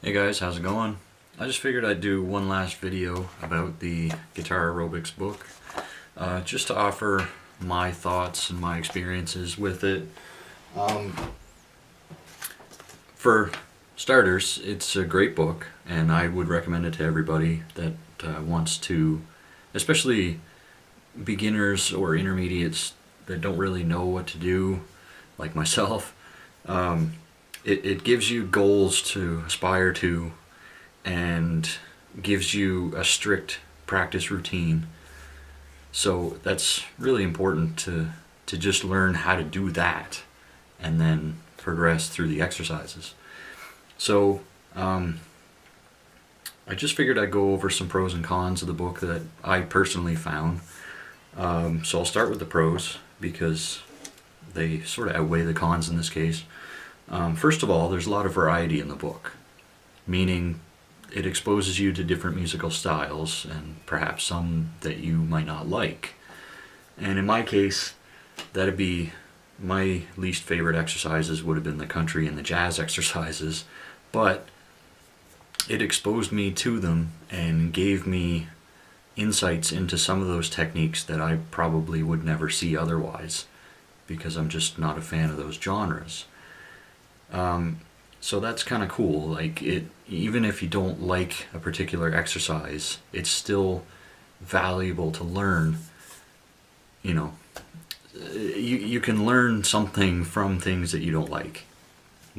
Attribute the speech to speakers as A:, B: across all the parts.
A: Hey guys, how's it going? I just figured I'd do one last video about the Guitar Aerobics book, just to offer my thoughts and my experiences with it. For starters, it's a great book, and I would recommend it to everybody that wants to, especially beginners or intermediates that don't really know what to do, like myself. It gives you goals to aspire to and gives you a strict practice routine. So that's really important to just learn how to do that and then progress through the exercises. So I just figured I'd go over some pros and cons of the book that I personally found. So I'll start with the pros because they sort of outweigh the cons in this case. First of all, there's a lot of variety in the book, meaning it exposes you to different musical styles and perhaps some that you might not like. And in my case, that'd be my least favorite exercises would have been the country and the jazz exercises, but it exposed me to them and gave me insights into some of those techniques that I probably would never see otherwise because I'm just not a fan of those genres. So that's kind of cool. Like even if you don't like a particular exercise, it's still valuable to learn. You know, you can learn something from things that you don't like.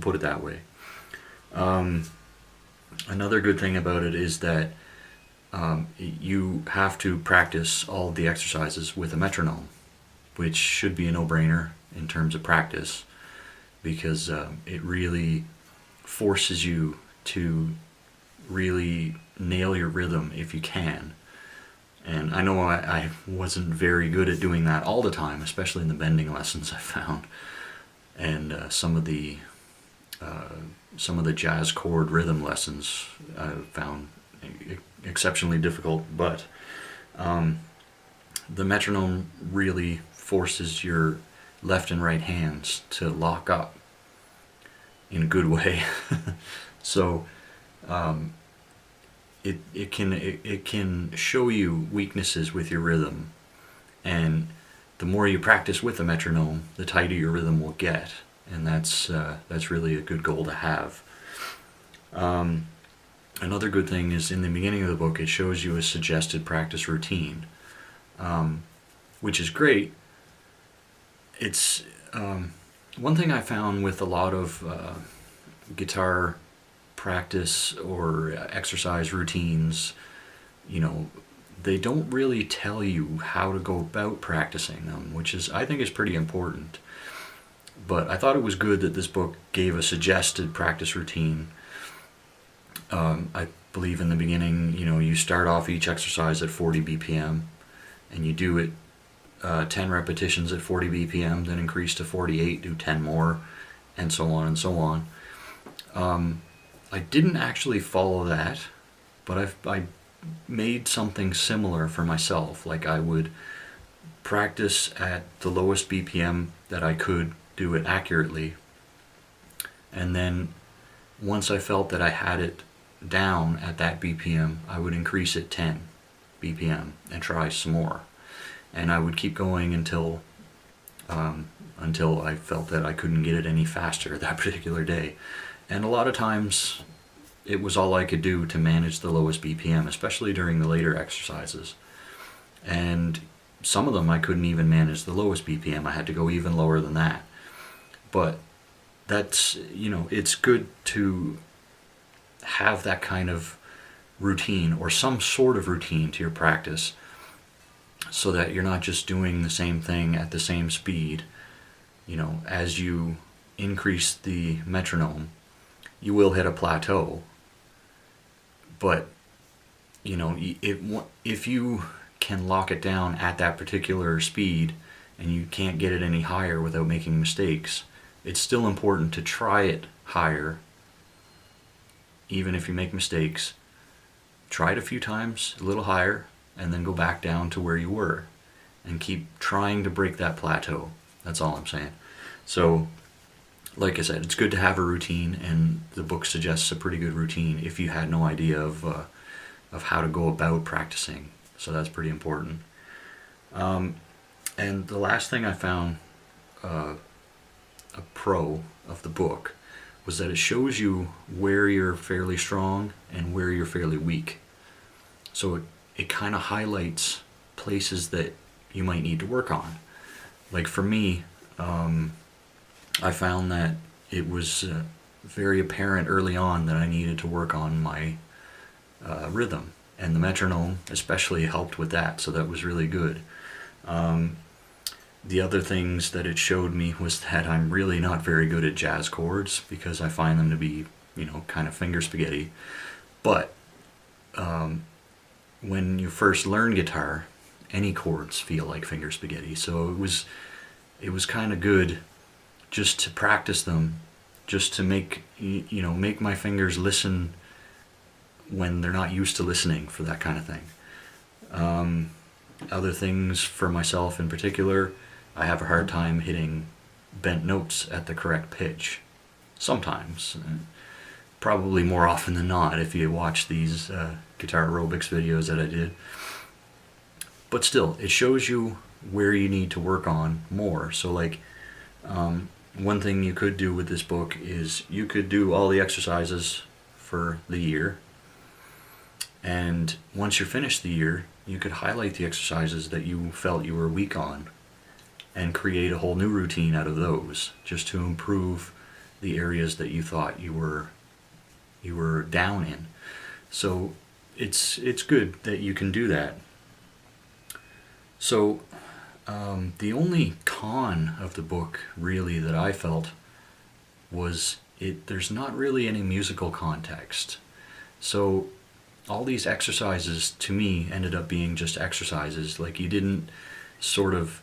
A: Put it that way. Another good thing about it is that you have to practice all of the exercises with a metronome, which should be a no-brainer in terms of practice, because it really forces you to really nail your rhythm if you can. And I know I wasn't very good at doing that all the time, especially in the bending lessons I found, and some of the jazz chord rhythm lessons I found exceptionally difficult. But the metronome really forces your left and right hands to lock up in a good way. So it can show you weaknesses with your rhythm, and the more you practice with the metronome, the tighter your rhythm will get, and that's really a good goal to have. Another good thing is in the beginning of the book it shows you a suggested practice routine, which is great. It's one thing I found with a lot of guitar practice or exercise routines, they don't really tell you how to go about practicing them, which I think is pretty important. But I thought it was good that this book gave a suggested practice routine. I believe in the beginning, you start off each exercise at 40 BPM, and you do it 10 repetitions at 40 BPM, then increase to 48, do 10 more, and so on and so on. I didn't actually follow that, but I made something similar for myself. Like I would practice at the lowest BPM that I could do it accurately, and then once I felt that I had it down at that BPM, I would increase it 10 BPM and try some more. And I would keep going until I felt that I couldn't get it any faster that particular day. And a lot of times it was all I could do to manage the lowest BPM, especially during the later exercises. And some of them I couldn't even manage the lowest BPM. I had to go even lower than that. But that's, it's good to have that kind of routine or some sort of routine to your practice, so that you're not just doing the same thing at the same speed. As you increase the metronome, you will hit a plateau. But, if you can lock it down at that particular speed and you can't get it any higher without making mistakes, it's still important to try it higher. Even if you make mistakes, try it a few times, a little higher, and then go back down to where you were and keep trying to break that plateau. That's all I'm saying. So like I said, it's good to have a routine, and the book suggests a pretty good routine if you had no idea of how to go about practicing. So that's pretty important. And the last thing I found a pro of the book was that it shows you where you're fairly strong and where you're fairly weak. So it kind of highlights places that you might need to work on. Like for me, I found that it was very apparent early on that I needed to work on my rhythm, and the metronome especially helped with that, so that was really good. The other things that it showed me was that I'm really not very good at jazz chords because I find them to be, kind of finger spaghetti. But when you first learn guitar, any chords feel like finger spaghetti. So it was kind of good just to practice them, just to make my fingers listen when they're not used to listening for that kind of thing. Other things for myself in particular, I have a hard time hitting bent notes at the correct pitch. Sometimes. Probably more often than not if you watch these guitar aerobics videos that I did. But still, it shows you where you need to work on more. So like, one thing you could do with this book is you could do all the exercises for the year, and once you're finished the year, you could highlight the exercises that you felt you were weak on and create a whole new routine out of those, just to improve the areas that you thought you were down in. So it's good that you can do that. So the only con of the book really that I felt was there's not really any musical context. So all these exercises to me ended up being just exercises. Like you didn't sort of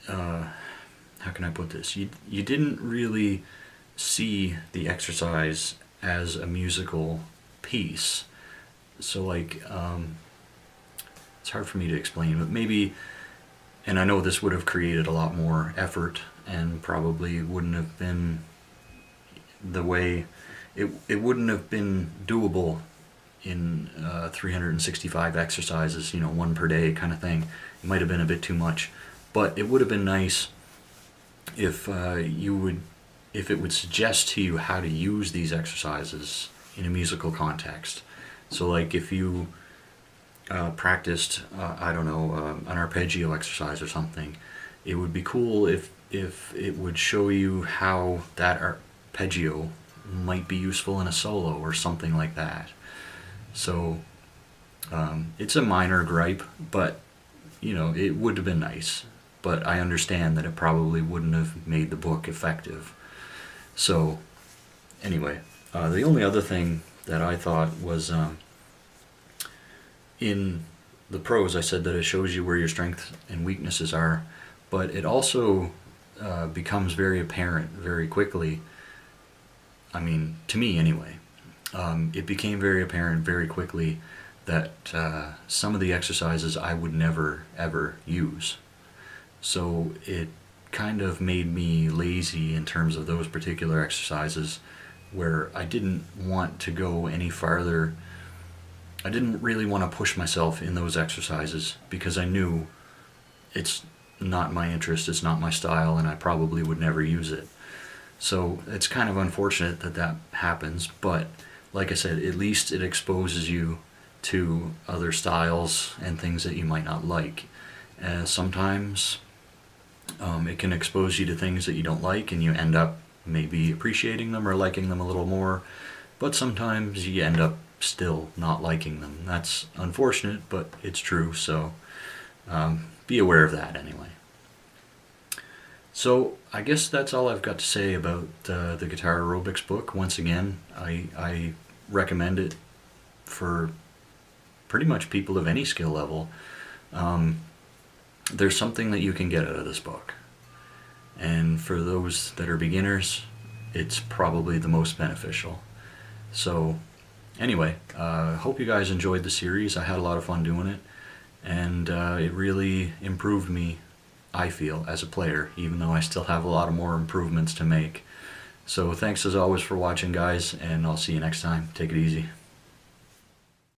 A: how can I put this? You didn't really see the exercise as a musical piece. So like, it's hard for me to explain, but maybe, and I know this would have created a lot more effort and probably wouldn't have been the way, it wouldn't have been doable in 365 exercises, one per day kind of thing. It might have been a bit too much, but it would have been nice if if it would suggest to you how to use these exercises in a musical context. So like if you practiced, I don't know, an arpeggio exercise or something, it would be cool if it would show you how that arpeggio might be useful in a solo or something like that. So it's a minor gripe, but it would have been nice. But I understand that it probably wouldn't have made the book effective. So anyway, the only other thing that I thought was in the pros, I said that it shows you where your strengths and weaknesses are, but it also becomes very apparent very quickly. I mean, to me anyway, it became very apparent very quickly that some of the exercises I would never ever use. So it kind of made me lazy in terms of those particular exercises, where I didn't want to go any farther. I didn't really want to push myself in those exercises because I knew it's not my interest, it's not my style, and I probably would never use it. So it's kind of unfortunate that that happens, but like I said, at least it exposes you to other styles and things that you might not like. Sometimes it can expose you to things that you don't like, and you end up maybe appreciating them or liking them a little more, but sometimes you end up still not liking them. That's unfortunate, but it's true, so be aware of that anyway. So I guess that's all I've got to say about the Guitar Aerobics book. Once again, I recommend it for pretty much people of any skill level. There's something that you can get out of this book. And for those that are beginners, it's probably the most beneficial. So anyway, hope you guys enjoyed the series. I had a lot of fun doing it, and it really improved me, I feel, as a player, even though I still have a lot of more improvements to make. So thanks as always for watching, guys, and I'll see you next time. Take it easy.